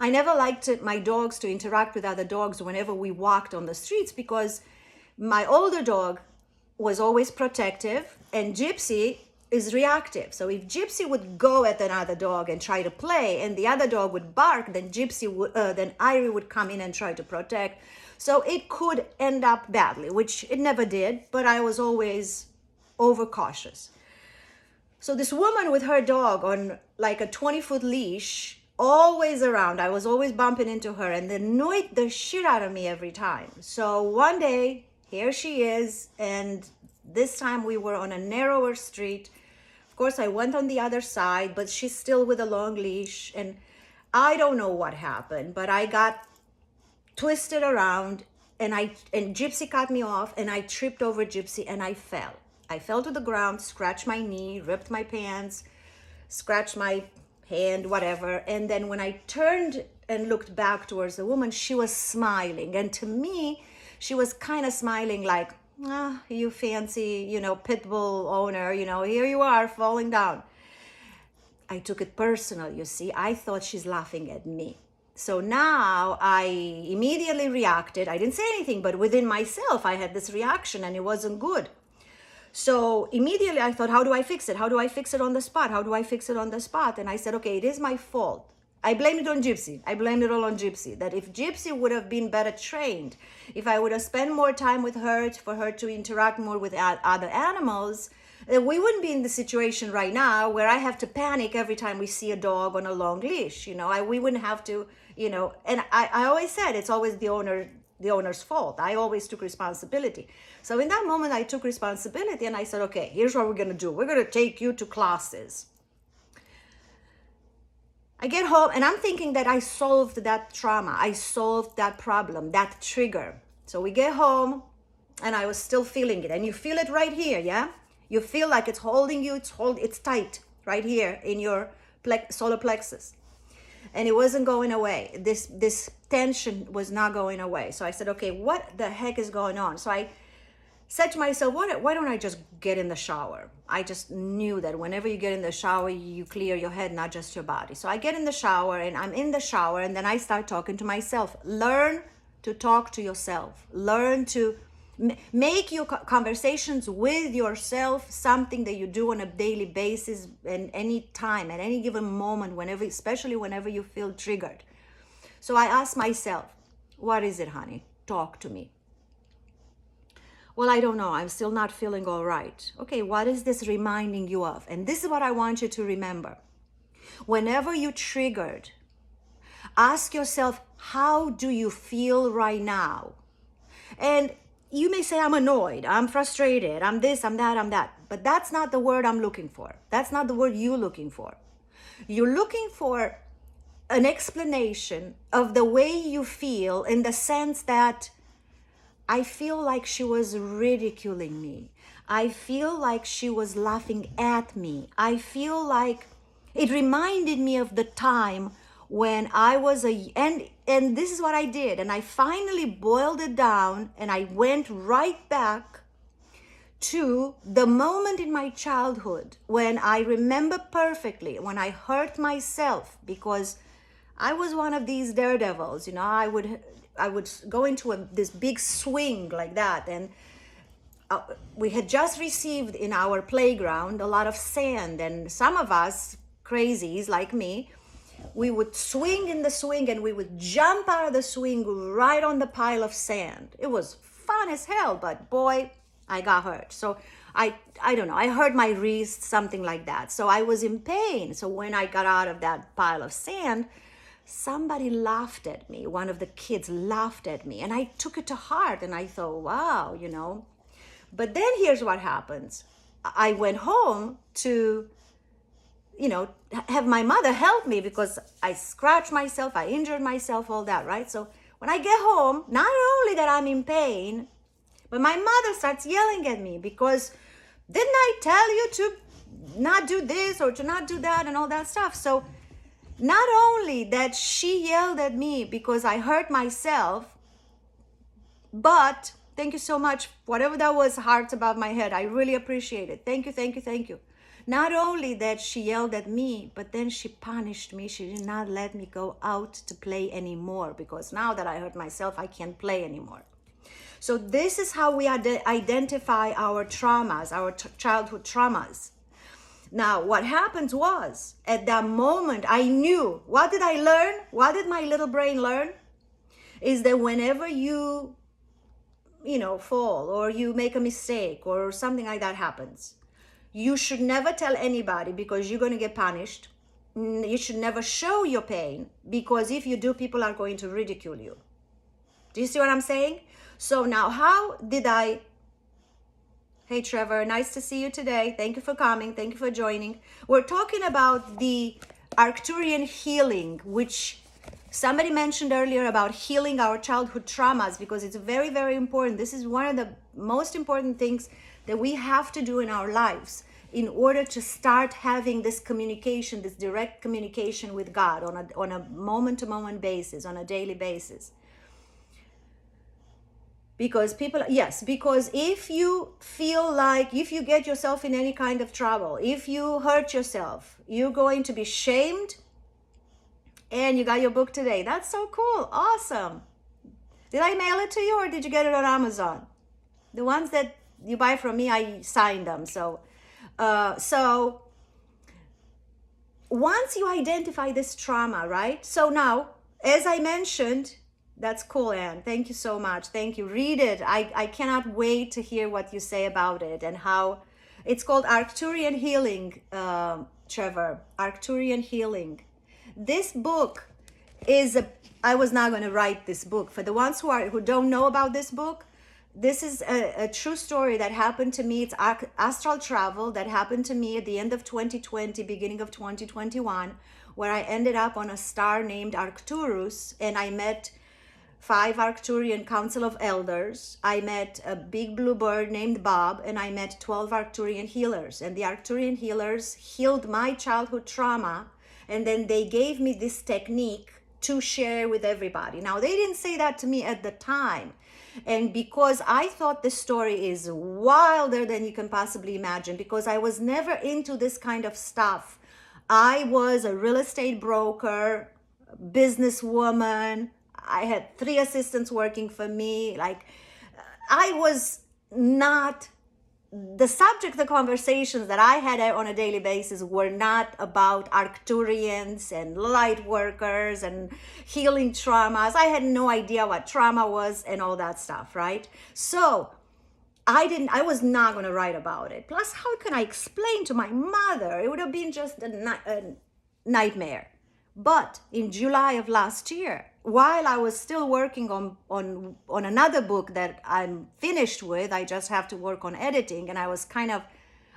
I never liked my dogs to interact with other dogs whenever we walked on the streets, because my older dog was always protective and Gypsy is reactive. So if Gypsy would go at another dog and try to play and the other dog would bark, then then Irie would come in and try to protect. So it could end up badly, which it never did, but I was always overcautious. So this woman with her dog on like a 20-foot leash, always around, I was always bumping into her, and annoyed the shit out of me every time. So one day, here she is, and this time we were on a narrower street. Of course, I went on the other side, but she's still with a long leash, and I don't know what happened, but I got twisted around, and Gypsy cut me off, and I tripped over Gypsy, and I fell. I fell to the ground, scratched my knee, ripped my pants, scratched my hand, whatever. And then when I turned and looked back towards the woman, she was smiling. And to me, she was kind of smiling like, you fancy, pit bull owner, here you are falling down. I took it personal, you see. I thought she's laughing at me. So now I immediately reacted. I didn't say anything, but within myself, I had this reaction and it wasn't good. So immediately I thought, how do I fix it? How do I fix it on the spot? How do I fix it on the spot? And I said, okay, it is my fault. I blamed it on Gypsy. I blamed it all on Gypsy. That if Gypsy would have been better trained, if I would have spent more time with her, for her to interact more with other animals, we wouldn't be in the situation right now where I have to panic every time we see a dog on a long leash. We wouldn't have to, and I always said it's always the owner's fault. I always took responsibility. So in that moment, I took responsibility and I said, okay, here's what we're going to do. We're going to take you to classes. I get home and I'm thinking that I solved that trauma. I solved that problem, that trigger. So we get home and I was still feeling it. And you feel it right here, yeah? You feel like it's holding you. It's tight right here in your solar plexus. And it wasn't going away. This tension was not going away. So I said, okay, what the heck is going on? So I said to myself, why don't I just get in the shower? I just knew that whenever you get in the shower, you clear your head, not just your body. So I get in the shower and I'm in the shower and then I start talking to myself. Learn to talk to yourself. Learn to make your conversations with yourself something that you do on a daily basis, and any time, at any given moment, especially whenever you feel triggered. So I asked myself, what is it, honey? Talk to me. Well, I don't know. I'm still not feeling all right. Okay, what is this reminding you of? And this is what I want you to remember. Whenever you're triggered, ask yourself, how do you feel right now? And you may say, I'm annoyed, I'm frustrated, I'm this, I'm that, I'm that. But that's not the word I'm looking for. That's not the word you're looking for. You're looking for an explanation of the way you feel, in the sense that I feel like she was ridiculing me. I feel like she was laughing at me. I feel like it reminded me of the time when I was and this is what I did. And I finally boiled it down and I went right back to the moment in my childhood when I remember perfectly, when I hurt myself because I was one of these daredevils. I would go into this big swing like that, and we had just received in our playground a lot of sand, and some of us crazies like me, we would swing in the swing and we would jump out of the swing right on the pile of sand. It was fun as hell, but boy, I got hurt. So I don't know, I hurt my wrist, something like that. So I was in pain. So when I got out of that pile of sand, somebody laughed at me. One of the kids laughed at me, and I took it to heart and I thought, wow, But then here's what happens. I went home to, have my mother help me because I scratched myself, I injured myself, all that, right? So when I get home, not only that I'm in pain, but my mother starts yelling at me because didn't I tell you to not do this or to not do that and all that stuff? So not only that she yelled at me because I hurt myself, but thank you so much. Whatever that was, hearts above my head, I really appreciate it. Thank you, thank you, thank you. Not only that she yelled at me, but then she punished me. She did not let me go out to play anymore, because now that I hurt myself, I can't play anymore. So this is how we identify our traumas, our childhood traumas. Now, what happened was, at that moment, I knew. What did I learn? What did my little brain learn? Is that whenever you fall, or you make a mistake, or something like that happens, you should never tell anybody, because you're going to get punished. You should never show your pain, because if you do, people are going to ridicule you. Do you see what I'm saying? So now, how did I... Hey, Trevor, nice to see you today. Thank you for coming. Thank you for joining. We're talking about the Arcturian healing, which somebody mentioned earlier, about healing our childhood traumas, because it's very, very important. This is one of the most important things that we have to do in our lives in order to start having this communication, this direct communication with God on a moment-to-moment basis, on a daily basis. Because because if you feel like, if you get yourself in any kind of trouble, if you hurt yourself, you're going to be shamed. And you got your book today. That's so cool. Awesome. Did I mail it to you, or did you get it on Amazon? The ones that you buy from me, I signed them. So once you identify this trauma, right? So now, as I mentioned, that's cool, Anne. Thank you so much. Thank you. Read it. I cannot wait to hear what you say about it, and how it's called Arcturian Healing, Trevor. Arcturian Healing. This book is I was not going to write this book. For the ones who don't know about this book, this is a true story that happened to me. It's astral travel that happened to me at the end of 2020, beginning of 2021, where I ended up on a star named Arcturus, and I met 5 Arcturian Council of Elders. I met a big blue bird named Bob, and I met 12 Arcturian healers. And the Arcturian healers healed my childhood trauma, and then they gave me this technique to share with everybody. Now, they didn't say that to me at the time. And because I thought this story is wilder than you can possibly imagine, because I was never into this kind of stuff. I was a real estate broker, businesswoman. I had 3 assistants working for me. Like, I was not... The subject of conversations that I had on a daily basis were not about Arcturians and light workers and healing traumas. I had no idea what trauma was and all that stuff, right? So I was not going to write about it. Plus, how can I explain to my mother? It would have been just a nightmare. But in July of last year, while I was still working on another book that I'm finished with, I just have to work on editing, and I was kind of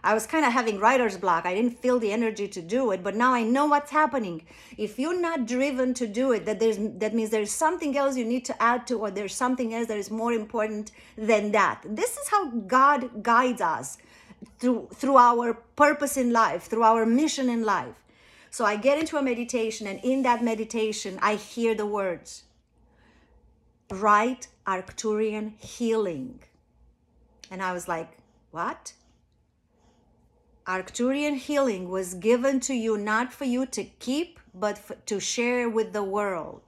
having writer's block. I didn't feel the energy to do it, but now I know what's happening. If you're not driven to do it, that means there's something else you need to add to, or there's something else that is more important than that. This is how God guides us through our purpose in life, through our mission in life. So I get into a meditation, and in that meditation, I hear the words, write Arcturian healing. And I was like, what? Arcturian healing was given to you, not for you to keep, but to share with the world.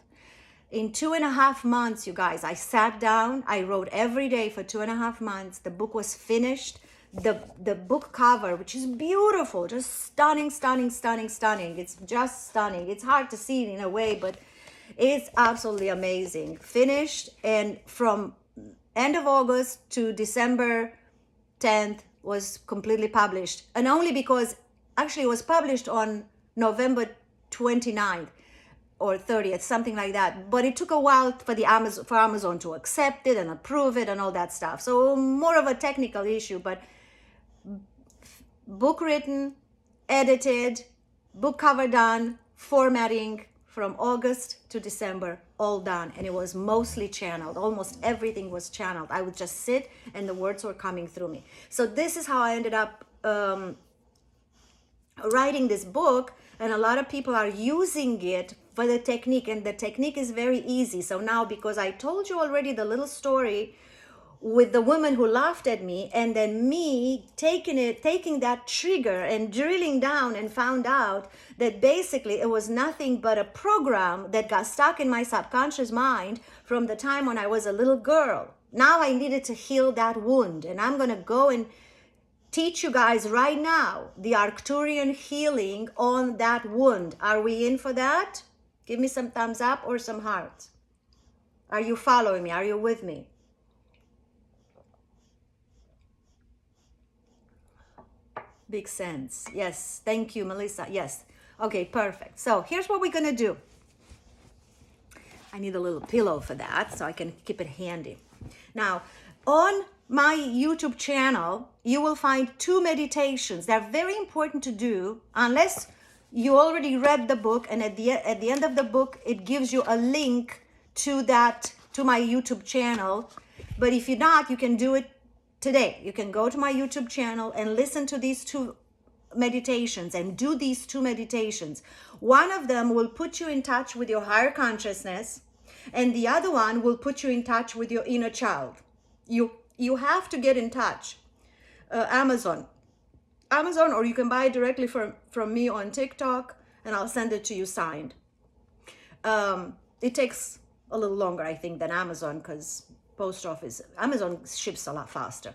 In 2.5 months, you guys, I sat down, I wrote every day for 2.5 months. The book was finished. The book cover, which is beautiful, just stunning. It's just stunning. It's hard to see it in a way, but it's absolutely amazing. Finished, and from end of August to December 10th was completely published. And only because actually it was published on November 29th or 30th, something like that. But it took a while for Amazon to accept it and approve it and all that stuff. So more of a technical issue, but book written, edited, book cover done, formatting from August to December, all done. And it was mostly channeled. Almost everything was channeled. I would just sit and the words were coming through me. So this is how I ended up writing this book. And a lot of people are using it for the technique. And the technique is very easy. So now, because I told you already the little story with the woman who laughed at me, and then me taking that trigger and drilling down and found out that basically it was nothing but a program that got stuck in my subconscious mind from the time when I was a little girl. Now I needed to heal that wound, and I'm going to go and teach you guys right now the Arcturian healing on that wound. Are we in for that? Give me some thumbs up or some hearts. Are you following me? Are you with me? Big sense. Yes. Thank you, Melissa. Yes. Okay, perfect. So here's what we're going to do. I need a little pillow for that so I can keep it handy. Now, on my YouTube channel, you will find 2 meditations. They're very important to do unless you already read the book, and at the end of the book, it gives you a link to my YouTube channel. But if you're not, you can do it today. You can go to my YouTube channel and listen to these 2 meditations and do these 2 meditations. One of them will put you in touch with your higher consciousness, and the other one will put you in touch with your inner child. You have to get in touch. Amazon, or you can buy it directly from me on TikTok, and I'll send it to you signed. It takes a little longer, I think, than Amazon, because Amazon ships a lot faster.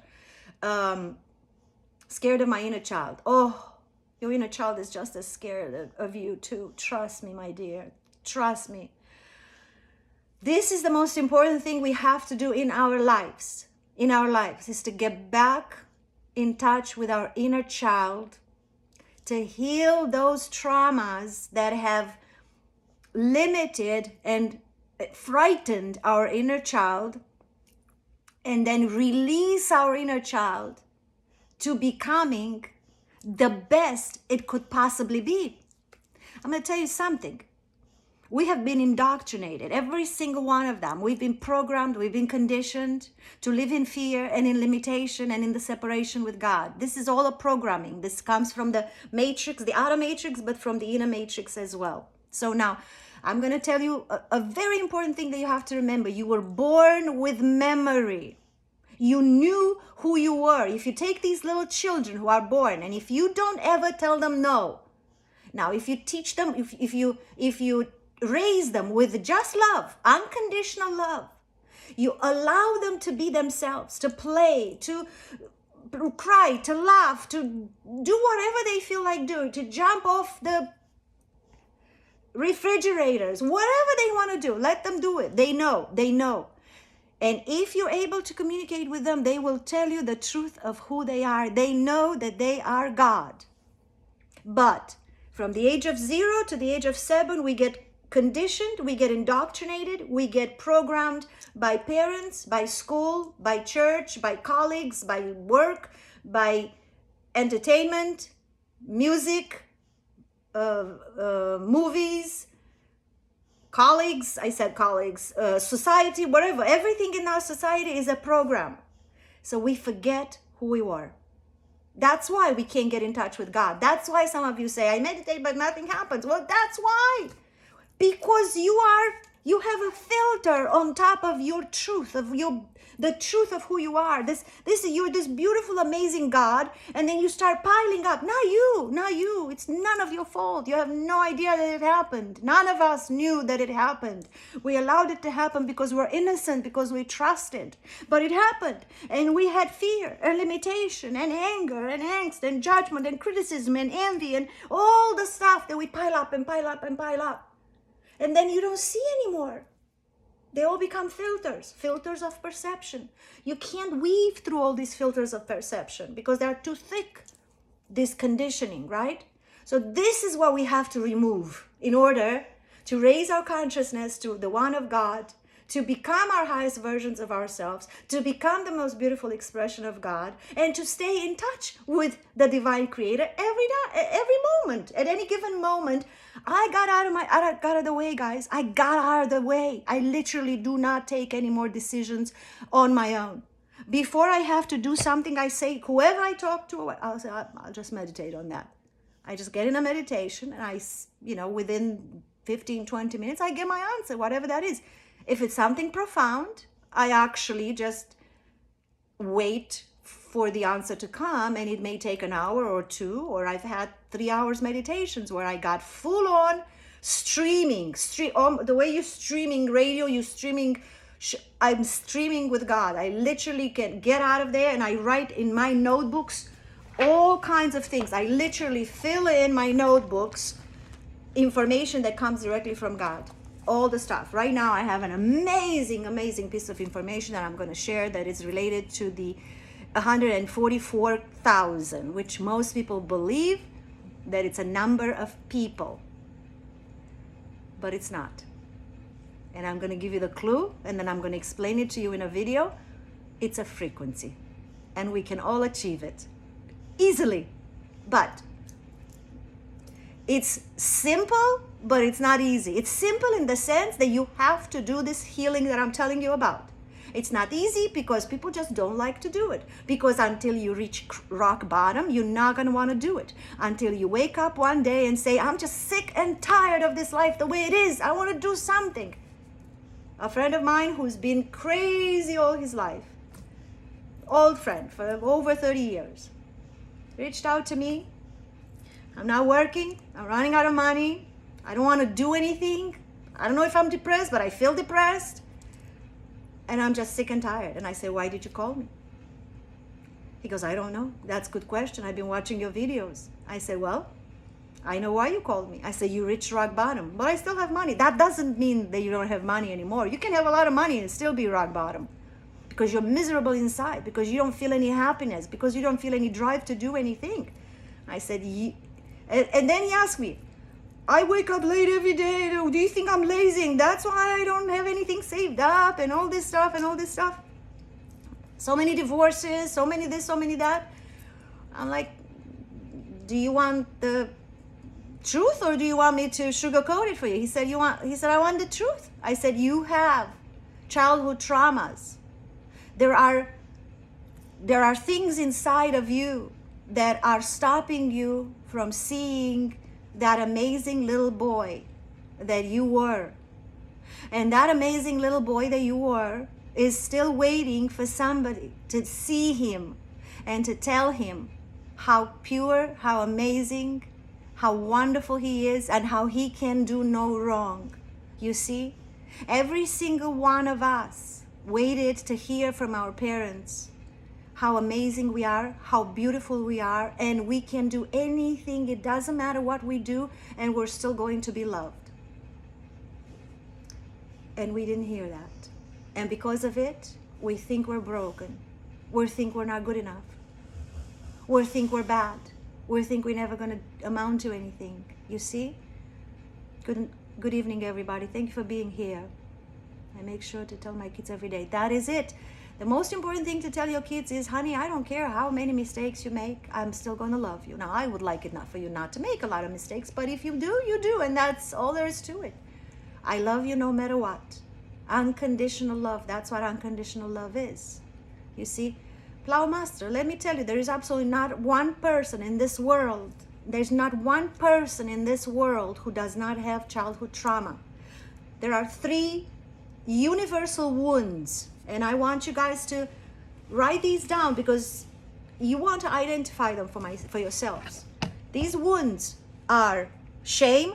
Scared of my inner child. Oh, your inner child is just as scared of you too. Trust me, my dear. Trust me. This is the most important thing we have to do in our lives. Is to get back in touch with our inner child, to heal those traumas that have limited and frightened our inner child, and then release our inner child to becoming the best it could possibly be. I'm going to tell you something. We have been indoctrinated, every single one of them. We've been programmed, we've been conditioned to live in fear and in limitation and in the separation with God. This is all a programming. This comes from the matrix, the outer matrix, but from the inner matrix as well. So now, I'm going to tell you a very important thing that you have to remember. You were born with memory. You knew who you were. If you take these little children who are born, and if you don't ever tell them no, now if you teach them, if you raise them with just love, unconditional love, you allow them to be themselves, to play, to cry, to laugh, to do whatever they feel like doing, to jump off the refrigerators, whatever they want to do, let them do it. They know. And if you're able to communicate with them, they will tell you the truth of who they are. They know that they are God. But from the age of 0 to the age of 7, we get conditioned, we get indoctrinated, we get programmed by parents, by school, by church, by colleagues, by work, by entertainment, music, movies, colleagues, society, whatever. Everything in our society is a program. So we forget who we were. That's why we can't get in touch with God. That's why some of you say, I meditate, but nothing happens. Well, that's why. Because you have a filter on top of your truth, the truth of who you are. You're this beautiful, amazing God, and then you start piling up. Not you. It's none of your fault. You have no idea that it happened. None of us knew that it happened. We allowed it to happen because we're innocent, because we trusted. But it happened, and we had fear and limitation and anger and angst and judgment and criticism and envy and all the stuff that we pile up and pile up and pile up. And then you don't see anymore. They all become filters of perception. You can't weave through all these filters of perception because they're too thick, this conditioning, right? So this is what we have to remove in order to raise our consciousness to the one of God, to become our highest versions of ourselves, to become the most beautiful expression of God, and to stay in touch with the divine creator every moment. At any given moment, I got out of the way, guys. I got out of the way. I literally do not take any more decisions on my own. Before I have to do something, I say, whoever I talk to, I'll say, I'll just meditate on that. I just get in a meditation, and within 15, 20 minutes, I get my answer, whatever that is. If it's something profound, I actually just wait for the answer to come, and it may take an hour or two, or I've had 3 hours meditations where I got full on streaming, the way you're streaming radio, I'm streaming with God. I literally can get out of there and I write in my notebooks all kinds of things. I literally fill in my notebooks information that comes directly from God. All the stuff. Right now I have an amazing piece of information that I'm going to share that is related to the 144,000, which most people believe that it's a number of people, but it's not. And I'm going to give you the clue, and then I'm going to explain it to you in a video. It's a frequency, and we can all achieve it easily, but it's simple, but it's not easy. It's simple in the sense that you have to do this healing that I'm telling you about. It's not easy because people just don't like to do it. Because until you reach rock bottom, you're not going to want to do it. Until you wake up one day and say, I'm just sick and tired of this life the way it is. I want to do something. A friend of mine who's been crazy all his life, old friend for over 30 years, reached out to me. I'm not working. I'm running out of money. I don't want to do anything. I don't know if I'm depressed, but I feel depressed. And I'm just sick and tired. And I say, why did you call me? He goes, I don't know. That's a good question. I've been watching your videos. I say, well, I know why you called me. I say, you reached rock bottom, but I still have money. That doesn't mean that you don't have money anymore. You can have a lot of money and still be rock bottom because you're miserable inside, because you don't feel any happiness, because you don't feel any drive to do anything. I said, and then he asked me, I wake up late every day. Do you think I'm lazy? That's why I don't have anything saved up and all this stuff and all this stuff. So many divorces, so many this, so many that. I'm like, do you want the truth or do you want me to sugarcoat it for you? He said, I want the truth. I said, you have childhood traumas. There are things inside of you that are stopping you from seeing that amazing little boy that you were. And that amazing little boy that you were is still waiting for somebody to see him and to tell him how pure, how amazing, how wonderful he is, and how he can do no wrong. You see, every single one of us waited to hear from our parents how amazing we are, how beautiful we are, and we can do anything. It doesn't matter what we do, and we're still going to be loved. And we didn't hear that. And because of it, we think we're broken. We think we're not good enough. We think we're bad. We think we're never going to amount to anything. You see? Good evening, everybody. Thank you for being here. I make sure to tell my kids every day, that is it. The most important thing to tell your kids is, honey, I don't care how many mistakes you make, I'm still going to love you. Now, I would like it not for you not to make a lot of mistakes, but if you do, you do, and that's all there is to it. I love you no matter what. Unconditional love, that's what unconditional love is. You see, Plowmaster, let me tell you, there is absolutely not one person in this world, there's not one person in this world who does not have childhood trauma. There are 3 universal wounds. And I want you guys to write these down because you want to identify them for yourselves. These wounds are shame,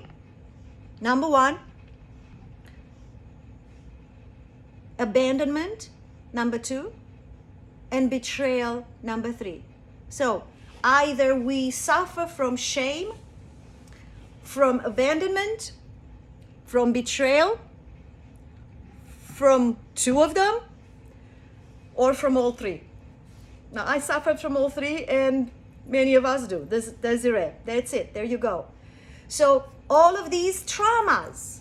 number 1, abandonment, number 2, and betrayal, number 3. So either we suffer from shame, from abandonment, from betrayal, from 2 of them, or from all 3. Now, I suffered from all 3, and many of us do. Desiree, that's it. There you go. So all of these traumas,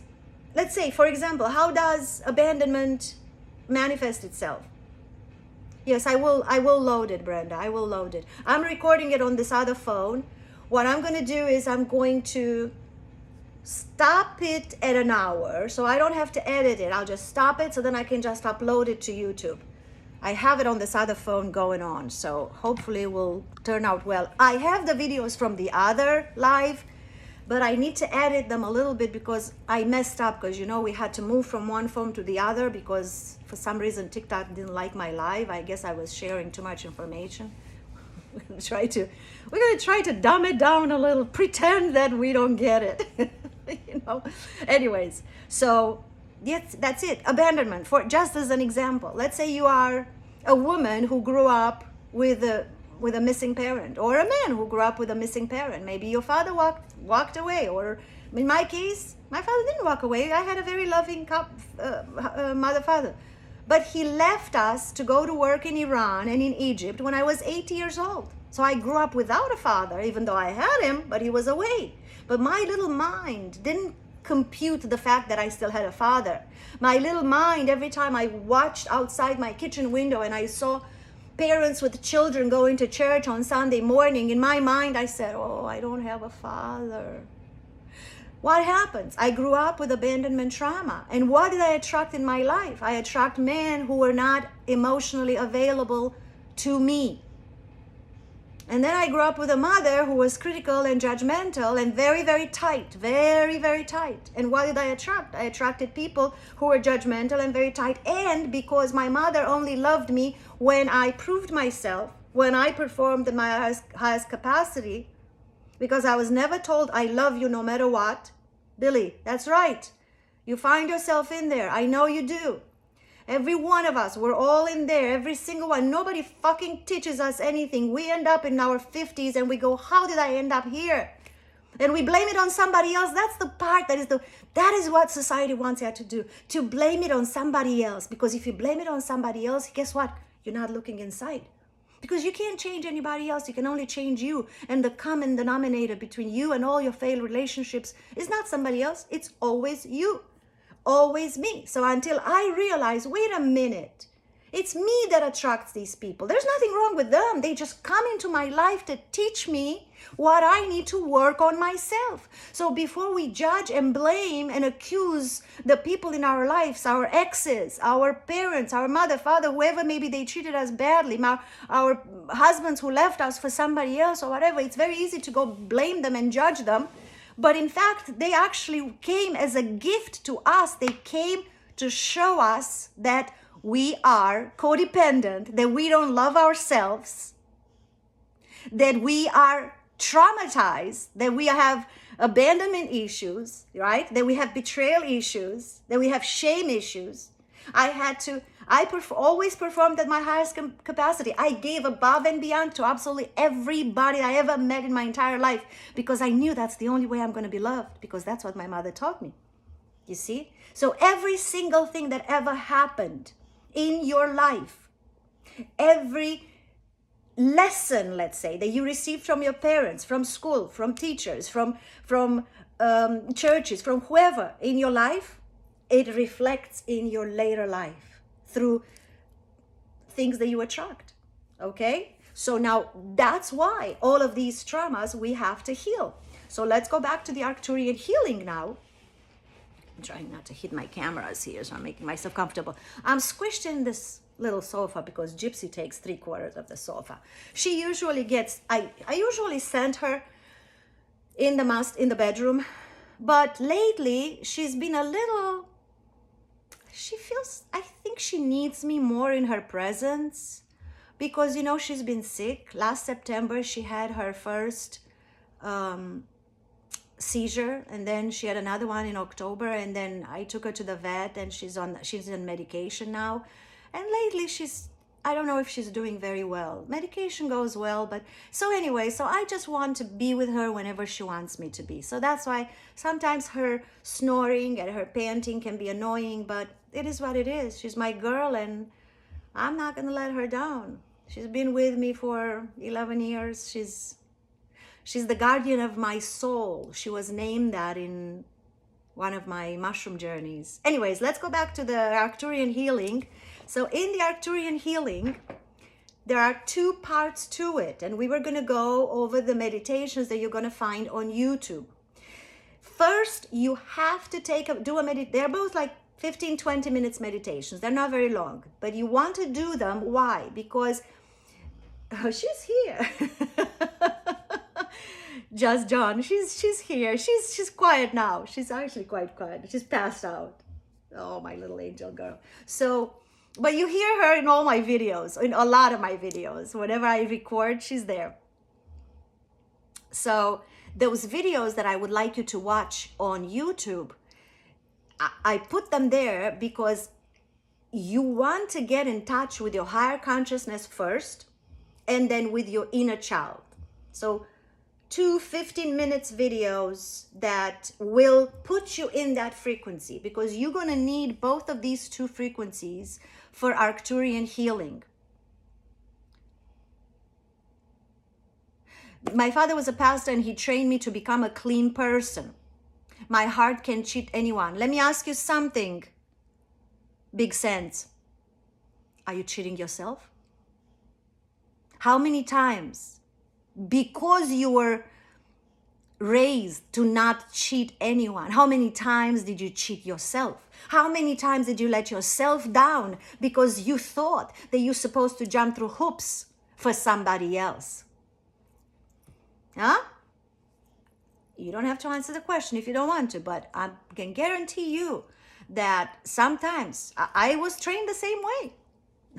let's say, for example, how does abandonment manifest itself? Yes, I will load it, Brenda. I will load it. I'm recording it on this other phone. What I'm going to do is I'm going to stop it at an hour, so I don't have to edit it. I'll just stop it, so then I can just upload it to YouTube. I have it on this other phone going on, so hopefully it will turn out well. I have the videos from the other live but I need to edit them a little bit because I messed up, because you know we had to move from one phone to the other because for some reason TikTok didn't like my live. I guess I was sharing too much information. We're gonna try to dumb it down a little, pretend that we don't get it. You know. Anyways, so yes, that's it. Abandonment, for just as an example. Let's say you are a woman who grew up with a missing parent, or a man who grew up with a missing parent. Maybe your father walked away, or in my case, my father didn't walk away. I had a very loving mother-father. But he left us to go to work in Iran and in Egypt when I was 8 years old. So I grew up without a father, even though I had him, but he was away. But my little mind didn't compute the fact that I still had a father. My little mind, every time I watched outside my kitchen window and I saw parents with children going to church on Sunday morning, in my mind I said, oh, I don't have a father. What happens? I grew up with abandonment trauma. And what did I attract in my life? I attract men who were not emotionally available to me. And then I grew up with a mother who was critical and judgmental and very, very tight, very, very tight. And what did I attract? I attracted people who were judgmental and very tight. And because my mother only loved me when I proved myself, when I performed in my highest capacity, because I was never told I love you no matter what. Billy, that's right. You find yourself in there. I know you do. Every one of us, we're all in there, every single one. Nobody fucking teaches us anything. We end up in our 50s and we go, how did I end up here? And we blame it on somebody else. That's the part that is what society wants you to do, to blame it on somebody else. Because if you blame it on somebody else, guess what? You're not looking inside. Because you can't change anybody else. You can only change you. And the common denominator between you and all your failed relationships is not somebody else. It's always you. Always me. So until I realize, wait a minute, it's me that attracts these people. There's nothing wrong with them. They just come into my life to teach me what I need to work on myself. So before we judge and blame and accuse the people in our lives, our exes, our parents, our mother, father, whoever maybe they treated us badly, our husbands who left us for somebody else or whatever, it's very easy to go blame them and judge them. But in fact, they actually came as a gift to us. They came to show us that we are codependent, that we don't love ourselves, that we are traumatized, that we have abandonment issues, right? That we have betrayal issues, that we have shame issues. Always performed at my highest capacity. I gave above and beyond to absolutely everybody I ever met in my entire life because I knew that's the only way I'm going to be loved, because that's what my mother taught me. You see? So every single thing that ever happened in your life, every lesson, let's say, that you received from your parents, from school, from teachers, from churches, from whoever in your life, it reflects in your later life through things that you attract. Okay? So now that's why all of these traumas we have to heal. So let's go back to the Arcturian healing now. I'm trying not to hit my cameras here, so I'm making myself comfortable. I'm squished in this little sofa because Gypsy takes 3/4 of the sofa. She usually gets, I usually send her in the bedroom, but lately she's been a little, I think she needs me more in her presence because, you know, she's been sick. Last September, she had her first seizure, and then she had another one in October, and then I took her to the vet, and she's on medication now. And lately I don't know if she's doing very well. Medication goes well, but so anyway, so I just want to be with her whenever she wants me to be. So that's why sometimes her snoring and her panting can be annoying, but it is what it is. She's my girl, and I'm not going to let her down. She's been with me for 11 years. She's the guardian of my soul. She was named that in one of my mushroom journeys. Anyways, let's go back to the Arcturian healing. So in the Arcturian healing, there are 2 parts to it. And we were going to go over the meditations that you're going to find on YouTube. First, you have to they're both like 15, 20 minutes meditations. They're not very long, but you want to do them. Why? Because, she's here. Just John. She's here. She's quiet now. She's actually quite quiet. She's passed out. Oh, my little angel girl. So, but you hear her in all my videos, in a lot of my videos. Whenever I record, she's there. So those videos that I would like you to watch on YouTube, I put them there because you want to get in touch with your higher consciousness first, and then with your inner child. So 2 15 minutes videos that will put you in that frequency, because you're going to need both of these two frequencies for Arcturian healing. My father was a pastor and he trained me to become a clean person. My heart can cheat anyone. Let me ask you something, Big Sense. Are you cheating yourself? How many times, because you were raised to not cheat anyone, how many times did you cheat yourself? How many times did you let yourself down because you thought that you're supposed to jump through hoops for somebody else? Huh? You don't have to answer the question if you don't want to, but I can guarantee you that sometimes I was trained the same way.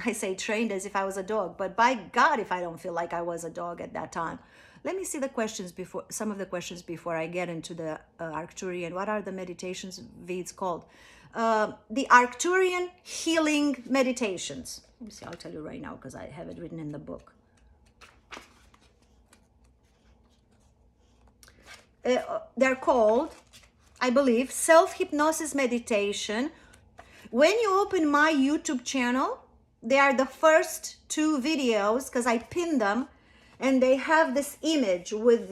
I say trained as if I was a dog, but by God, if I don't feel like I was a dog at that time. Let me see the questions before, some of the questions before I get into the Arcturian. What are the meditations Veds called? The Arcturian healing meditations. Let me see, I'll tell you right now because I have it written in the book. They're called, I believe, self-hypnosis meditation. When you open my YouTube channel, they are the first 2 videos because I pinned them, and they have this image with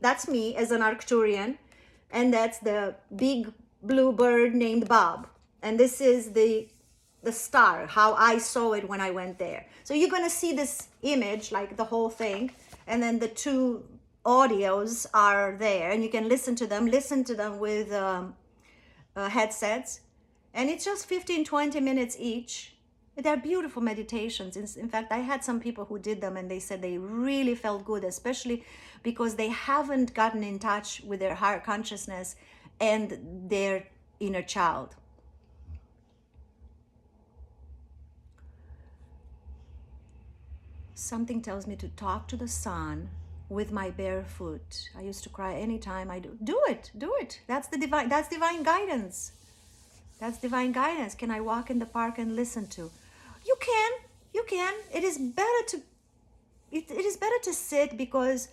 that's me as an Arcturian, and that's the big blue bird named Bob. And this is the star, how I saw it when I went there. So you're going to see this image, like the whole thing, and then the 2 audios are there, and you can listen to them with headsets, and it's just 15-20 minutes each. They're beautiful meditations. In fact, I had some people who did them and they said they really felt good, especially because they haven't gotten in touch with their higher consciousness and their inner child. Something tells me to talk to the sun with my bare foot. I used to cry anytime I do it. That's divine guidance. That's divine guidance. Can I walk in the park and listen to? You can. It is better to sit, because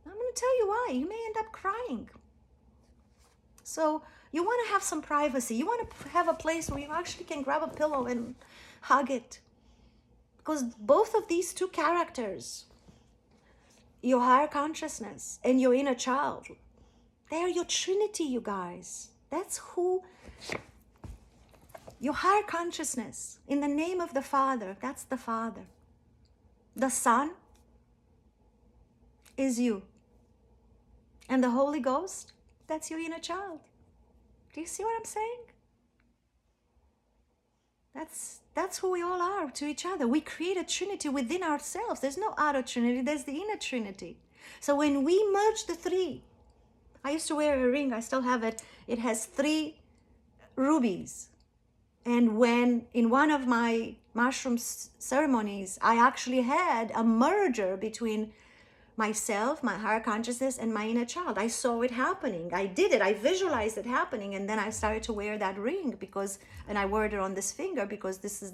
I'm going to tell you why. You may end up crying. So you want to have some privacy. You want to have a place where you actually can grab a pillow and hug it. Because both of these 2 characters, your higher consciousness and your inner child, they are your trinity, you guys. That's who. Your higher consciousness, in the name of the Father, that's the Father. The Son is you. And the Holy Ghost, that's your inner child. Do you see what I'm saying? That's who we all are to each other. We create a trinity within ourselves. There's no outer trinity, there's the inner trinity. So when we merge the 3, I used to wear a ring, I still have it. It has 3 rubies. And when in one of my mushroom ceremonies, I actually had a merger between myself, my higher consciousness, and my inner child. I saw it happening. I did it. I visualized it happening. And then I started to wear that ring and I wore it on this finger because this is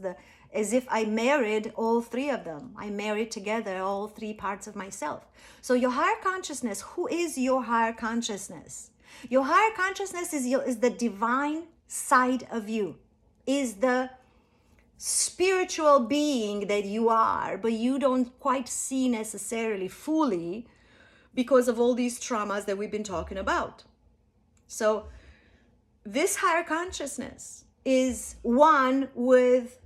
as if I married all 3 of them. I married together all 3 parts of myself. So your higher consciousness, who is your higher consciousness? Your higher consciousness is the divine side of you. Is the spiritual being that you are, but you don't quite see necessarily fully because of all these traumas that we've been talking about. So this higher consciousness is one with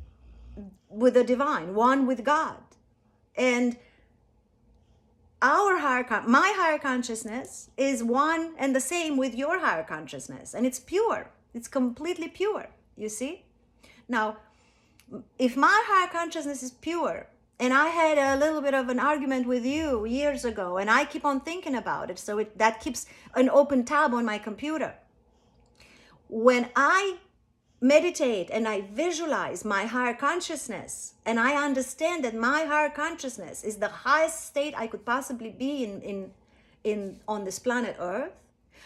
the divine, one with God. And my higher consciousness is one and the same with your higher consciousness. And it's pure. It's completely pure, you see? Now, if my higher consciousness is pure And I had a little bit of an argument with you years ago, and I keep on thinking about it. So that keeps an open tab on my computer. When I meditate and I visualize my higher consciousness, and I understand that my higher consciousness is the highest state I could possibly be in on this planet Earth,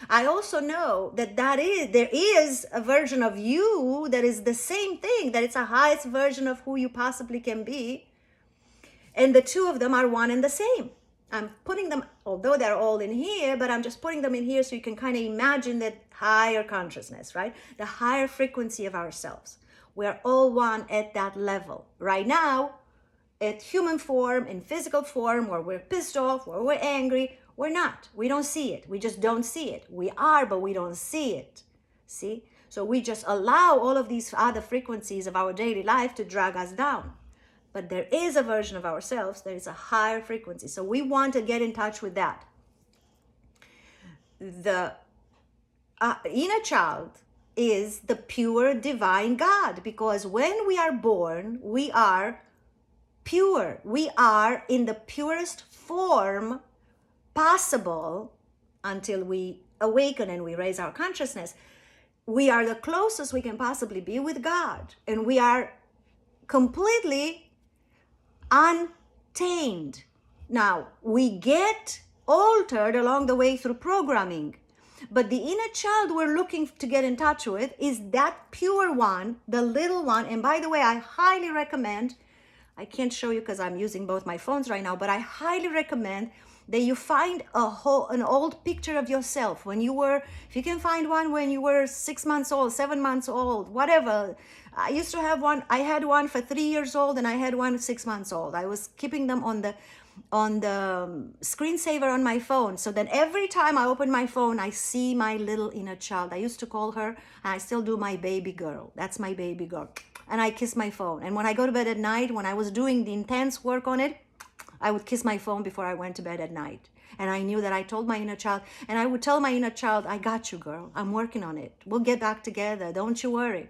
I also know that there is a version of you that is the same thing, that it's a highest version of who you possibly can be. And the two of them are one and the same. I'm putting them, although they're all in here, but I'm just putting them in here so you can kind of imagine that higher consciousness, right? The higher frequency of ourselves. We're all one at that level. Right now, at human form, in physical form, where we're pissed off, where we're angry, we're not. We don't see it. We just don't see it. We are, but we don't see it. See? So we just allow all of these other frequencies of our daily life to drag us down. But there is a version of ourselves that is a higher frequency. So we want to get in touch with that. The inner child is the pure divine God, because when we are born, we are pure. We are in the purest form possible until we awaken and we raise our consciousness. We are the closest we can possibly be with God, and we are completely untamed. Now, we get altered along the way through programming, but the inner child we're looking to get in touch with is that pure one, the little one. And by the way, I highly recommend, I can't show you because I'm using both my phones right now, but I highly recommend that you find an old picture of yourself when you were, if you can find one when you were 6 months old, 7 months old, whatever. I used to have one. I had one for 3 years old, and I had one 6 months old. I was keeping them on the screensaver on my phone, so that every time I open my phone, I see my little inner child. I used to call her, and I still do, my baby girl. That's my baby girl. And I kiss my phone. And when I go to bed at night, when I was doing the intense work on it, I would kiss my phone before I went to bed at night. And I knew that I told my inner child, and I would tell my inner child, I got you, girl. I'm working on it. We'll get back together. Don't you worry.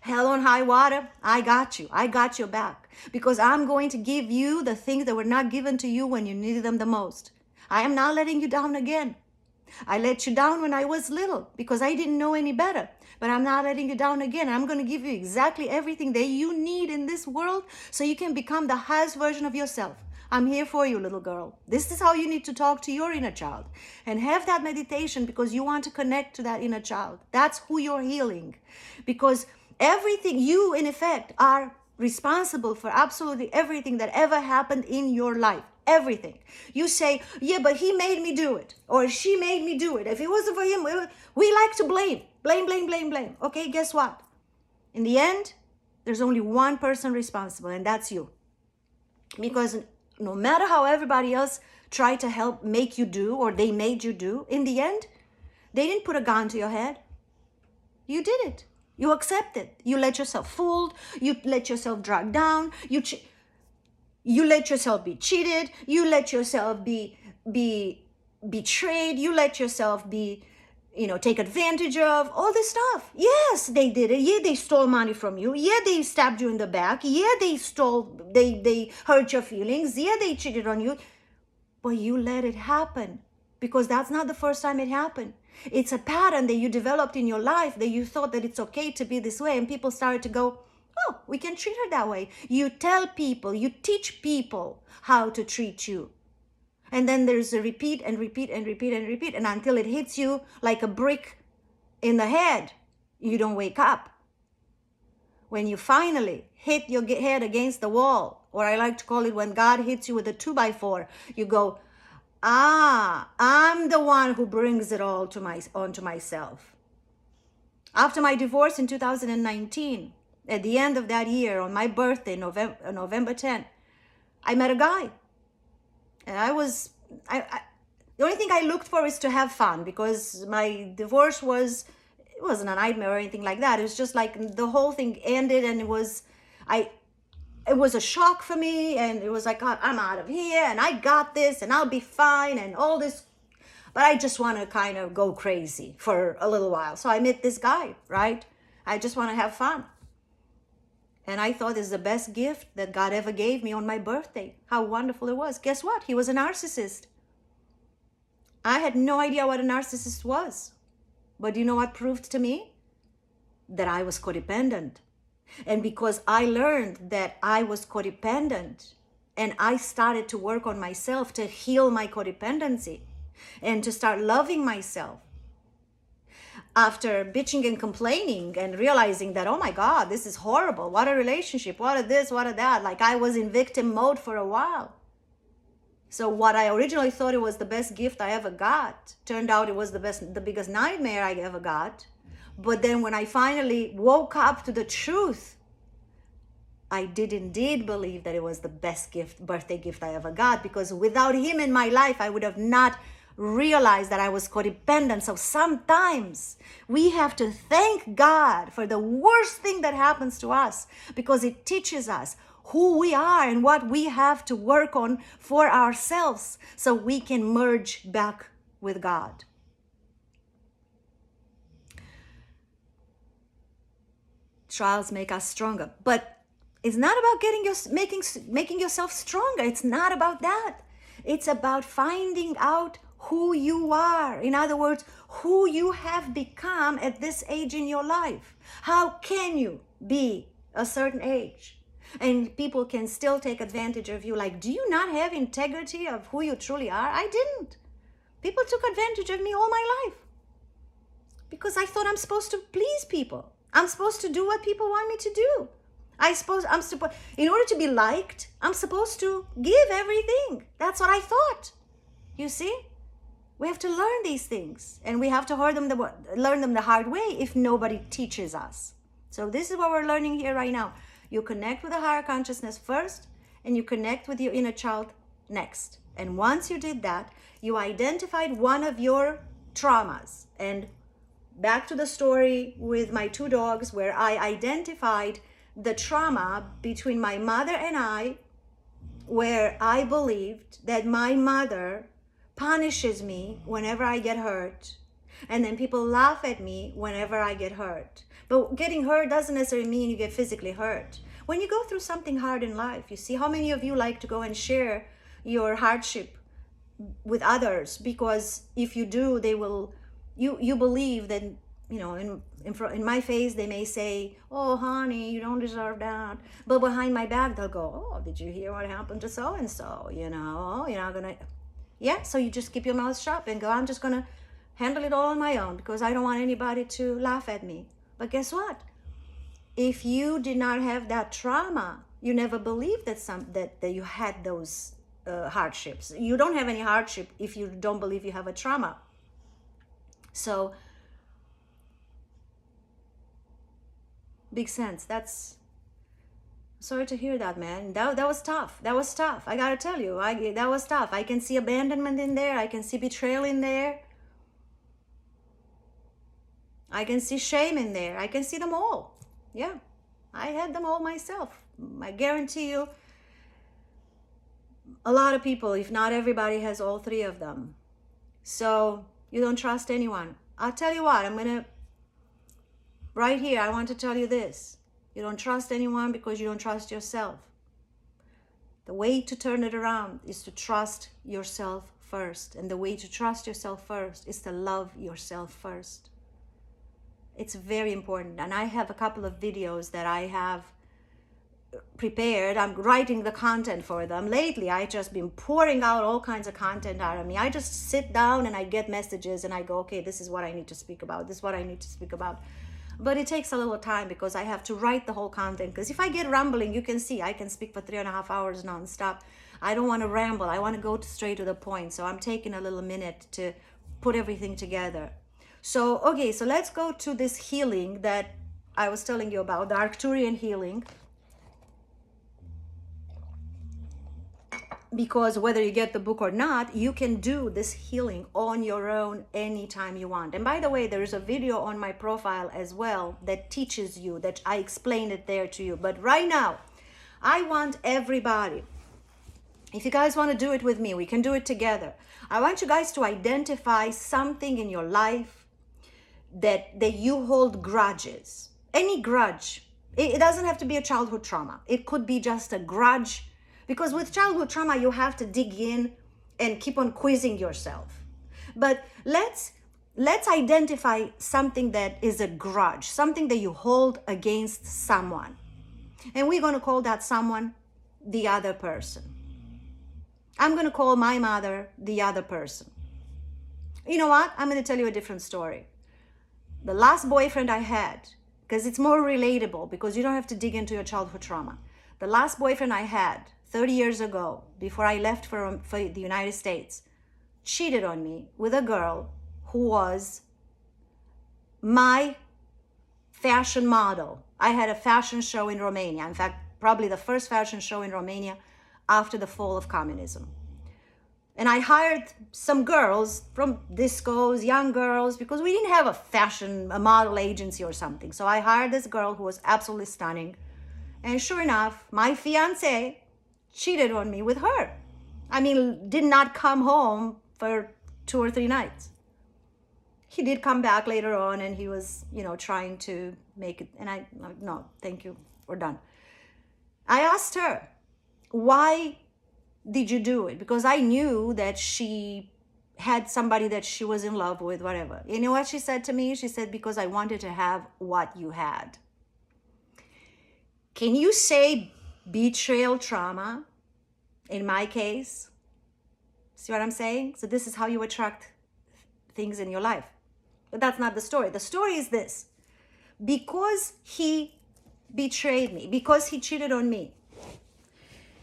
Hell on high water, I got you. I got your back. Because I'm going to give you the things that were not given to you when you needed them the most. I am not letting you down again. I let you down when I was little because I didn't know any better. But I'm not letting you down again. I'm going to give you exactly everything that you need in this world so you can become the highest version of yourself. I'm here for you, little girl. This is how you need to talk to your inner child. And have that meditation because you want to connect to that inner child. That's who you're healing. Because everything, you in effect are responsible for absolutely everything that ever happened in your life. Everything. You say, yeah, but he made me do it. Or she made me do it. If it wasn't for him, we like to blame. Blame, blame, blame, blame. Okay, guess what? In the end, there's only one person responsible, and that's you. Because no matter how everybody else tried to help make you do, or they made you do, in the end, they didn't put a gun to your head. You did it. You accepted. You let yourself fooled. You let yourself dragged down. You let yourself be cheated. You let yourself be betrayed. You let yourself be, take advantage of. All this stuff. Yes, they did it. Yeah, they stole money from you. Yeah, they stabbed you in the back. Yeah, they hurt your feelings. Yeah, they cheated on you. But you let it happen because that's not the first time it happened. It's a pattern that you developed in your life that you thought that it's okay to be this way, and people started to go, oh, we can treat her that way. You tell people, you teach people how to treat you. And then there's a repeat and repeat and repeat and repeat, and until it hits you like a brick in the head, you don't wake up. When you finally hit your head against the wall, or I like to call it when God hits you with a 2x4, you go, I'm the one who brings it all onto myself. After my divorce in 2019, at the end of that year, on my birthday, November 10th, I met a guy. And the only thing I looked for is to have fun, because my divorce wasn't a nightmare or anything like that. It was just like the whole thing ended, and it was a shock for me, and it was like, God, I'm out of here, and I got this, and I'll be fine, and all this. But I just want to kind of go crazy for a little while. So I met this guy, right? I just want to have fun. And I thought it's the best gift that God ever gave me on my birthday. How wonderful it was. Guess what? He was a narcissist. I had no idea what a narcissist was. But you know what proved to me? That I was codependent. And because I learned that I was codependent, and I started to work on myself to heal my codependency and to start loving myself, after bitching and complaining and realizing that, oh my God, this is horrible. What a relationship. What a this, what a that. Like I was in victim mode for a while. So what I originally thought it was the best gift I ever got, turned out it was the biggest nightmare I ever got. But then when I finally woke up to the truth, I did indeed believe that it was the best gift, birthday gift I ever got, because without him in my life, I would have not realized that I was codependent. So sometimes we have to thank God for the worst thing that happens to us, because it teaches us who we are and what we have to work on for ourselves so we can merge back with God. Trials make us stronger, but it's not about making yourself stronger. It's not about that. It's about finding out who you are. In other words, who you have become at this age in your life. How can you be a certain age and people can still take advantage of you? Like, do you not have integrity of who you truly are? I didn't. People took advantage of me all my life because I thought I'm supposed to please people. I'm supposed to do what people want me to do. In order to be liked, I'm supposed to give everything. That's what I thought. You see? We have to learn these things, and we have to learn them the hard way if nobody teaches us. So this is what we're learning here right now. You connect with the higher consciousness first, and you connect with your inner child next. And once you did that, you identified one of your traumas. And back to the story with my 2 dogs, where I identified the trauma between my mother and I, where I believed that my mother punishes me whenever I get hurt, and then people laugh at me whenever I get hurt. But getting hurt doesn't necessarily mean you get physically hurt. When you go through something hard in life, you see, how many of you like to go and share your hardship with others? Because if you do, they will, you believe that, you know, in my face they may say, oh honey, you don't deserve that, but behind my back they'll go, oh, did you hear what happened to so and so? You know, you're not gonna. Yeah, so you just keep your mouth shut and go, I'm just going to handle it all on my own because I don't want anybody to laugh at me. But guess what? If you did not have that trauma, you never believed that you had those hardships. You don't have any hardship if you don't believe you have a trauma. So, big sense. Sorry to hear that, man. That was tough. That was tough. I gotta tell you, that was tough. I can see abandonment in there. I can see betrayal in there. I can see shame in there. I can see them all. Yeah, I had them all myself. I guarantee you, a lot of people, if not everybody, has all 3 of them. So you don't trust anyone. I'll tell you what, right here, I want to tell you this. You don't trust anyone because you don't trust yourself. The way to turn it around is to trust yourself first. And the way to trust yourself first is to love yourself first. It's very important. And I have a couple of videos that I have prepared. I'm writing the content for them. Lately, I've just been pouring out all kinds of content out of me. I just sit down and I get messages and I go, okay, this is what I need to speak about. This is what I need to speak about. But it takes a little time because I have to write the whole content. Because if I get rambling, you can see I can speak for 3.5 hours nonstop. I don't want to ramble. I want to go straight to the point. So I'm taking a little minute to put everything together. So, okay, so let's go to this healing that I was telling you about, the Arcturian healing. Because whether you get the book or not, you can do this healing on your own anytime you want. And by the way, there is a video on my profile as well that teaches you, that I explain it there to you. But right now, I want everybody, if you guys want to do it with me, we can do it together. I want you guys to identify something in your life that you hold grudges. Any grudge It doesn't have to be a childhood trauma. It could be just a grudge, because with childhood trauma, you have to dig in and keep on quizzing yourself. But let's identify something that is a grudge, something that you hold against someone. And we're going to call that someone the other person. I'm going to call my mother the other person. You know what? I'm going to tell you a different story. The last boyfriend I had, because it's more relatable, because you don't have to dig into your childhood trauma. The last boyfriend I had 30 years ago, before I left for the United States, cheated on me with a girl who was my fashion model. I had a fashion show in Romania. In fact, probably the first fashion show in Romania after the fall of communism. And I hired some girls from discos, young girls, because we didn't have a model agency or something. So I hired this girl who was absolutely stunning. And sure enough, my fiance cheated on me with her. I mean, did not come home for 2 or 3 nights. He did come back later on, and he was, trying to make it. And no, thank you, we're done. I asked her, why did you do it? Because I knew that she had somebody that she was in love with, whatever. You know what she said to me? She said, because I wanted to have what you had. Can you say betrayal trauma in my case? See what I'm saying? So this is how you attract things in your life. But that's not the story. The story is this. Because he betrayed me, because he cheated on me,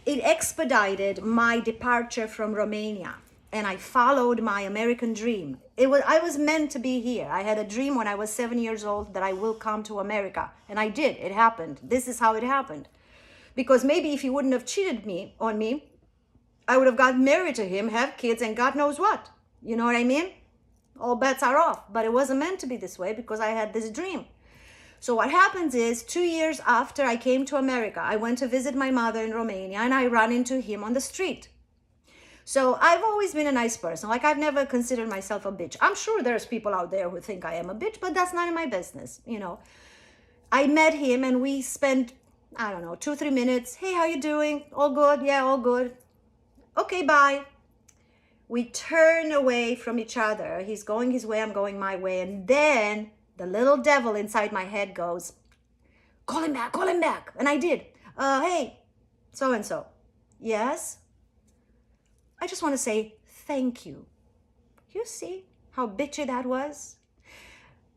it expedited my departure from Romania, and I followed my American dream. I was meant to be here. I had a dream when I was 7 years old that I will come to America, and I did. It happened. This is how it happened. Because maybe if he wouldn't have cheated on me, I would have gotten married to him, have kids, and God knows what. You know what I mean? All bets are off. But it wasn't meant to be this way because I had this dream. So what happens is 2 years after I came to America, I went to visit my mother in Romania, and I ran into him on the street. So I've always been a nice person. Like, I've never considered myself a bitch. I'm sure there's people out there who think I am a bitch, but that's none of my business, I met him, and we spent, 2-3 minutes. Hey, how you doing? All good? Yeah, all good. Okay, bye. We turn away from each other. He's going his way, I'm going my way. And then the little devil inside my head goes, call him back. And I did. Hey, so-and-so. Yes? I just want to say thank you. You see how bitchy that was?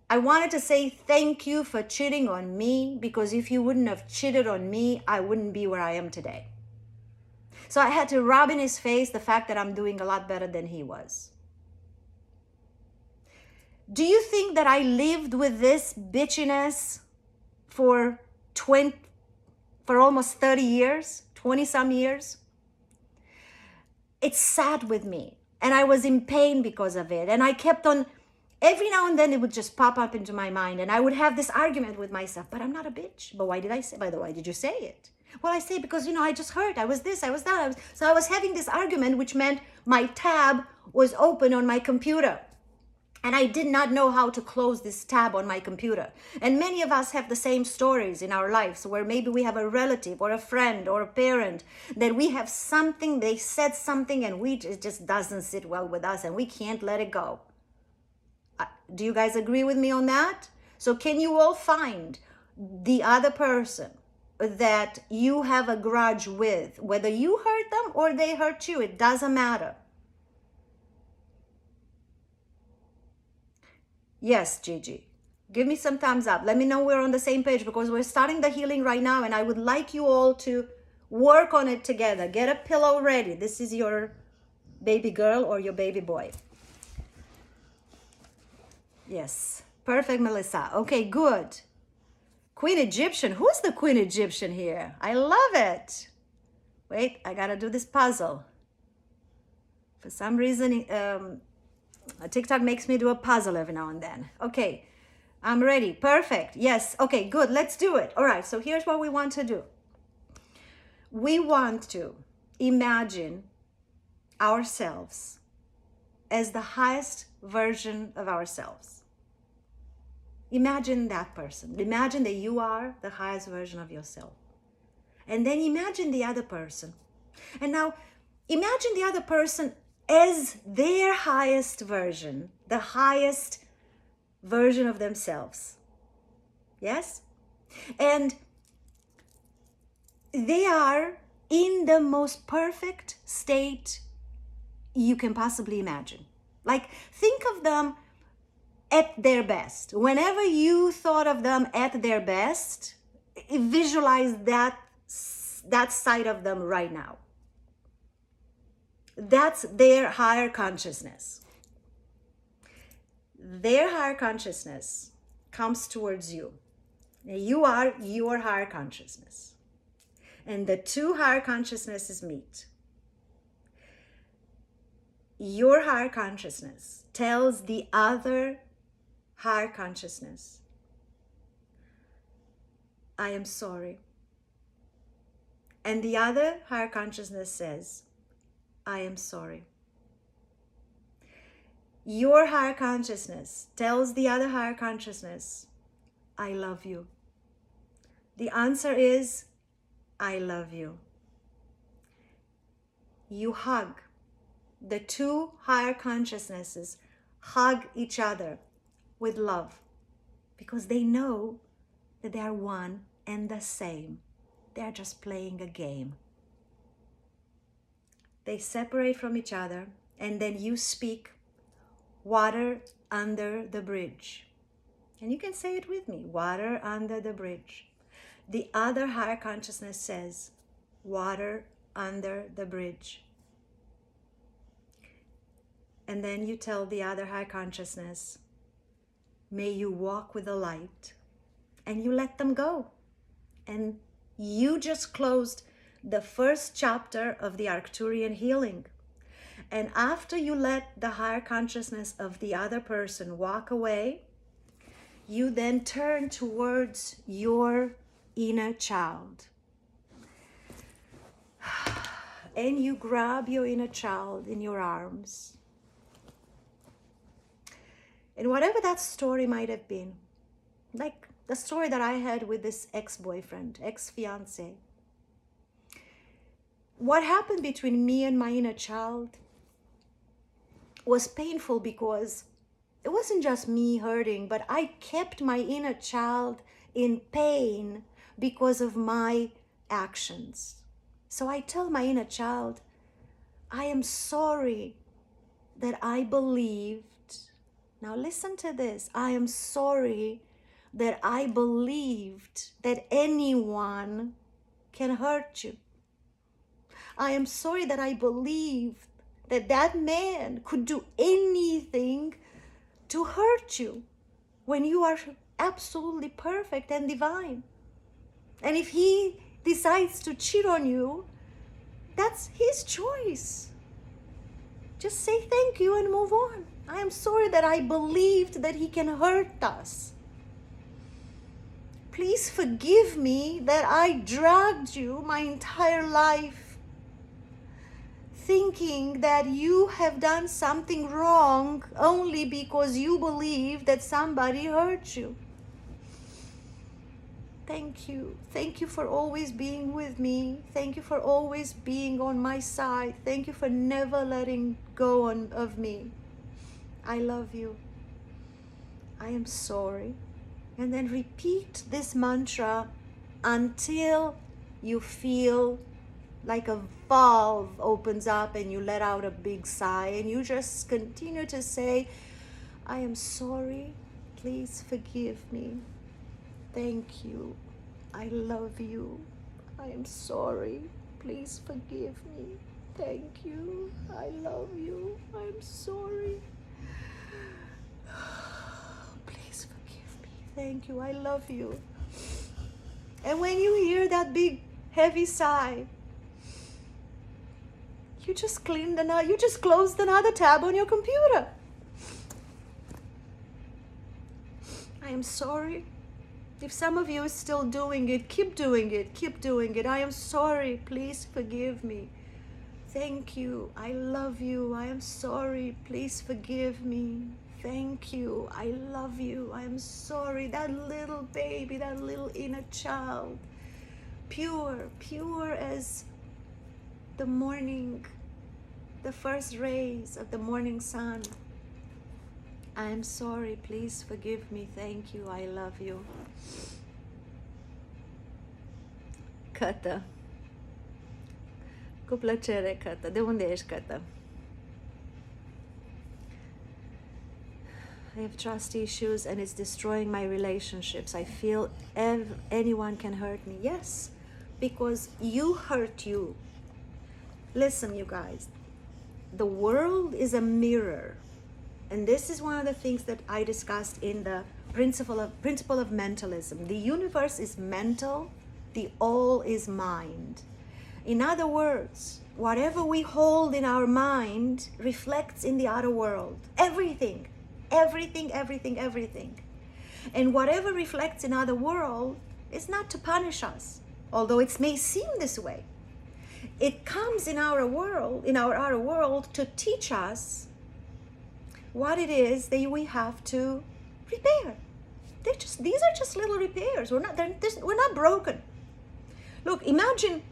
I wanted to say thank you for cheating on me, because if you wouldn't have cheated on me, I wouldn't be where I am today. So I had to rub in his face the fact that I'm doing a lot better than he was. Do you think that I lived with this bitchiness for almost 30 years, 20 some years? It sat with me, and I was in pain because of it. And I kept on, every now and then it would just pop up into my mind, and I would have this argument with myself, but I'm not a bitch. But why did you say it? Well, I say because, I just heard, I was this, I was that. So I was having this argument, which meant my tab was open on my computer. And I did not know how to close this tab on my computer. And many of us have the same stories in our lives, where maybe we have a relative or a friend or a parent that we have something, they said something, and it just doesn't sit well with us, and we can't let it go. Do you guys agree with me on that? So can you all find the other person that you have a grudge with, whether you hurt them or they hurt you? It doesn't matter. Yes, Gigi. Give me some thumbs up. Let me know we're on the same page, because we're starting the healing right now, and I would like you all to work on it together. Get a pillow ready. This is your baby girl or your baby boy. Yes. Perfect, Melissa. Okay, good. Queen Egyptian. Who's the Queen Egyptian here? I love it. Wait, I gotta do this puzzle. For some reason, TikTok makes me do a puzzle every now and then. Okay, I'm ready. Perfect. Yes. Okay, good. Let's do it. All right, so here's what we want to do. We want to imagine ourselves as the highest version of ourselves. Imagine that person. Imagine that you are the highest version of yourself. And then imagine the other person. And now imagine the other person as their highest version, the highest version of themselves. Yes? And they are in the most perfect state you can possibly imagine. Like, think of them at their best. Whenever you thought of them at their best, visualize that side of them right now. That's their higher consciousness. Their higher consciousness comes towards you. You are your higher consciousness. And the two higher consciousnesses meet. Your higher consciousness tells the other higher consciousness, I am sorry. And the other higher consciousness says, I am sorry. Your higher consciousness tells the other higher consciousness, I love you. The answer is, I love you. You hug. The two higher consciousnesses hug each other with love because they know that they are one and the same. They are just playing a game. They separate from each other, and then you speak, water under the bridge. And you can say it with me, water under the bridge. The other higher consciousness says, water under the bridge. And then you tell the other higher consciousness, may you walk with the light. And you let them go. And you just closed the first chapter of the Arcturian healing. And after you let the higher consciousness of the other person walk away, you then turn towards your inner child. And you grab your inner child in your arms. And whatever that story might have been, like the story that I had with this ex-boyfriend, ex-fiancé, what happened between me and my inner child was painful because it wasn't just me hurting, but I kept my inner child in pain because of my actions. So I tell my inner child, I am sorry that I believed. Now listen to this. I am sorry that I believed that anyone can hurt you. I am sorry that I believed that that man could do anything to hurt you when you are absolutely perfect and divine. And if he decides to cheat on you, that's his choice. Just say thank you and move on. I am sorry that I believed that he can hurt us. Please forgive me that I dragged you my entire life thinking that you have done something wrong only because you believe that somebody hurt you. Thank you. Thank you for always being with me. Thank you for always being on my side. Thank you for never letting go of me. I love you. I am sorry. And then repeat this mantra until you feel like a valve opens up and you let out a big sigh, and you just continue to say, I am sorry. Please forgive me. Thank you. I love you. I am sorry. Please forgive me. Thank you. I love you. I'm sorry. Please forgive me. Thank you. I love you. And when you hear that big heavy sigh, you just closed another tab on your computer. I am sorry. If some of you are still doing it, keep doing it. Keep doing it. I am sorry. Please forgive me. Thank you. I love you. I am sorry. Please forgive me. thank you, I love you, I am sorry. That little baby, that little inner child, pure as the morning, the first rays of the morning sun. I am sorry, please forgive me, thank you, I love you. Cătă. Cu plăcere, Cătă. De unde ești, Cătă? I have trust issues and it's destroying my relationships. I feel anyone can hurt me. Yes, because you hurt you. Listen, you guys. The world is a mirror. And this is one of the things that I discussed in the principle of mentalism. The universe is mental. The all is mind. In other words, whatever we hold in our mind reflects in the outer world. Everything. And whatever reflects in other world is not to punish us, although it may seem this way. It comes in our world, in our outer world, to teach us what it is that we have to repair. These are just little repairs. We're not broken. Look, imagine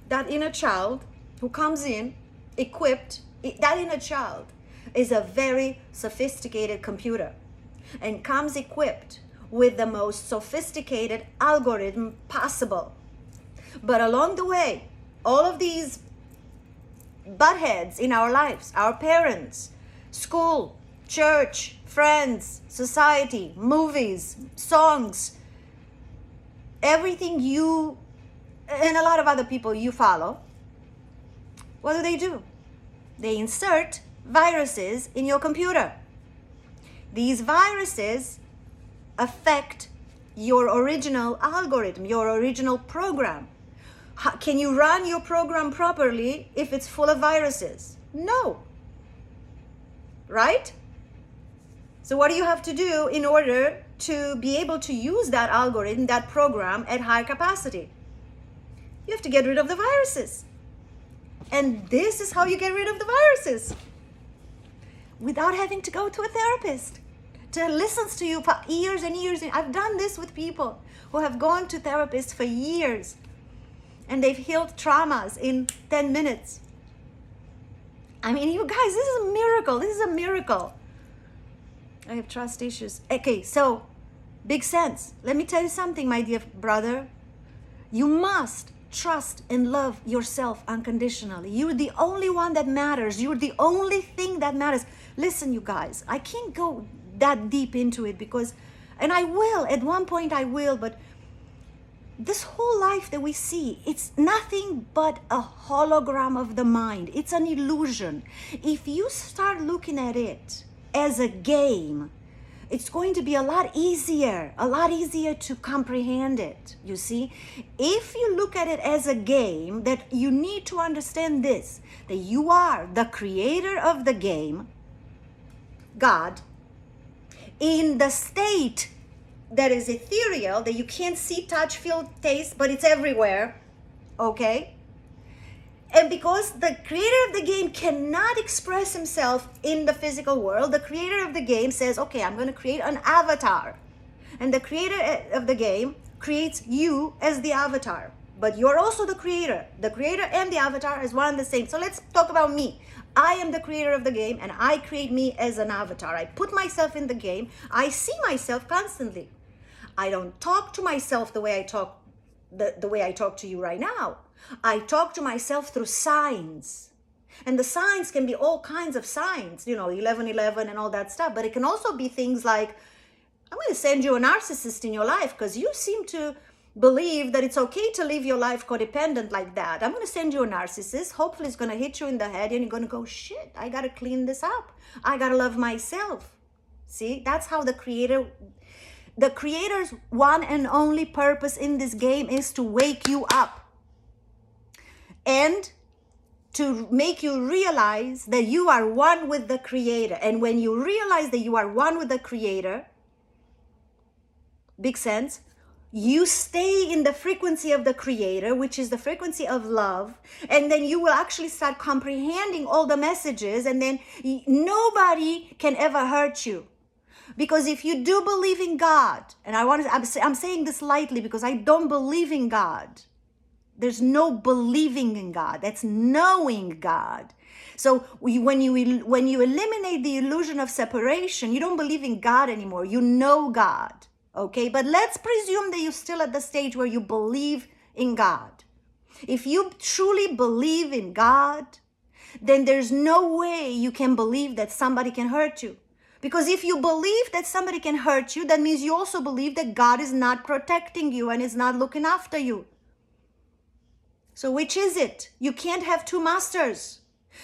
that inner child who comes in equipped. That inner child is a very sophisticated computer and comes equipped with the most sophisticated algorithm possible. But along the way, all of these butt heads in our lives, our parents, school, church, friends, society, movies, songs, everything you and a lot of other people you follow, what do? They insert viruses in your computer. These viruses affect your original algorithm, your original program. Can you run your program properly if it's full of viruses? No. Right? So what do you have to do in order to be able to use that algorithm, that program at high capacity? You have to get rid of the viruses. And this is how you get rid of the viruses. Without having to go to a therapist to listen to you for years and years. I've done this with people who have gone to therapists for years and they've healed traumas in 10 minutes. I mean, you guys, this is a miracle. This is a miracle. I have trust issues. Okay, so big sense. Let me tell you something, my dear brother. You must trust and love yourself unconditionally. You're the only one that matters. You're the only thing that matters. Listen, you guys, I can't go that deep into it because, and I will, at one point I will, but this whole life that we see, it's nothing but a hologram of the mind. It's an illusion. If you start looking at it as a game, it's going to be a lot easier to comprehend it, you see. If you look at it as a game, that you need to understand this, that you are the creator of the game, God, in the state that is ethereal, that you can't see, touch, feel, taste, but it's everywhere, okay? And because the creator of the game cannot express himself in the physical world, the creator of the game says, okay, I'm going to create an avatar. And the creator of the game creates you as the avatar. But you're also the creator. The creator and the avatar is one and the same. So let's talk about me. I am the creator of the game and I create me as an avatar. I put myself in the game. I see myself constantly. I don't talk to myself the way I talk to you right now. I talk to myself through signs. And the signs can be all kinds of signs, 1111 and all that stuff. But it can also be things like, I'm going to send you a narcissist in your life because you seem to believe that it's okay to live your life codependent like that. I'm going to send you a narcissist. Hopefully it's going to hit you in the head and you're going to go, shit, I got to clean this up. I got to love myself. See, that's how the creator's one and only purpose in this game is to wake you up. And to make you realize that you are one with the creator. And when you realize that you are one with the creator, big sense, You stay in the frequency of the Creator, which is the frequency of love, and then you will actually start comprehending all the messages, and then nobody can ever hurt you. Because if you do believe in God, and I'm saying this lightly because I don't believe in God. There's no believing in God. That's knowing God. So when you eliminate the illusion of separation, you don't believe in God anymore. You know God. Okay, but let's presume that you're still at the stage where you believe in God. If you truly believe in God, then there's no way you can believe that somebody can hurt you. Because if you believe that somebody can hurt you, that means you also believe that God is not protecting you and is not looking after you. So which is it? You can't have two masters.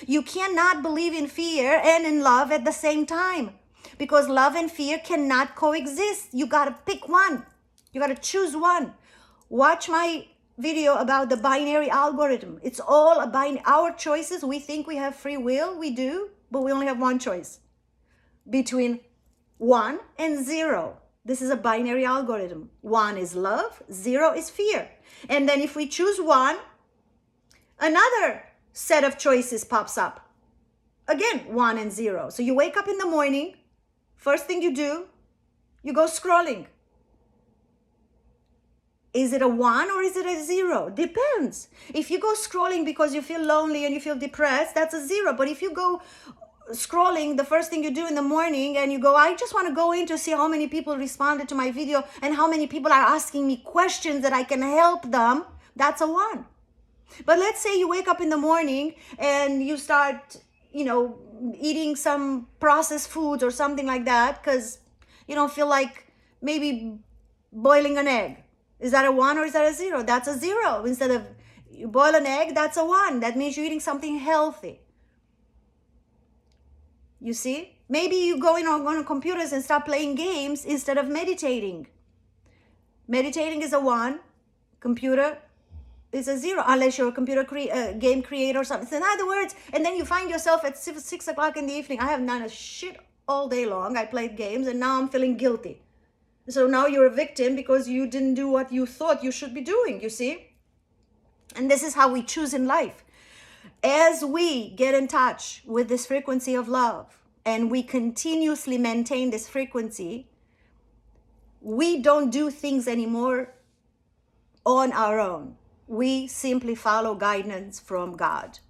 You cannot believe in fear and in love at the same time. Because love and fear cannot coexist. You got to pick one. You got to choose one. Watch my video about the binary algorithm. It's all about our choices. We think we have free will. We do. But we only have one choice. Between 1 and 0. This is a binary algorithm. 1 is love. 0 is fear. And then if we choose 1, another set of choices pops up. Again, 1 and 0. So you wake up in the morning. First thing you do, you go scrolling. Is it a 1 or is it a 0? Depends. If you go scrolling because you feel lonely and you feel depressed, that's a 0. But if you go scrolling, the first thing you do in the morning and you go, I just want to go in to see how many people responded to my video and how many people are asking me questions that I can help them, that's a 1. But let's say you wake up in the morning and you start, eating some processed foods or something like that because you don't feel like maybe boiling an egg. Is that a 1 or is that a 0? That's a 0. Instead of you boil an egg, that's a 1. That means you're eating something healthy. You see? Maybe you go on computers and start playing games instead of meditating. Meditating is a 1. Computer is a 0, unless you're a computer game creator or something. So in other words, and then you find yourself at 6 o'clock in the evening. I have done a shit all day long. I played games and now I'm feeling guilty. So now you're a victim because you didn't do what you thought you should be doing, you see? And this is how we choose in life. As we get in touch with this frequency of love and we continuously maintain this frequency, we don't do things anymore on our own. We simply follow guidance from God.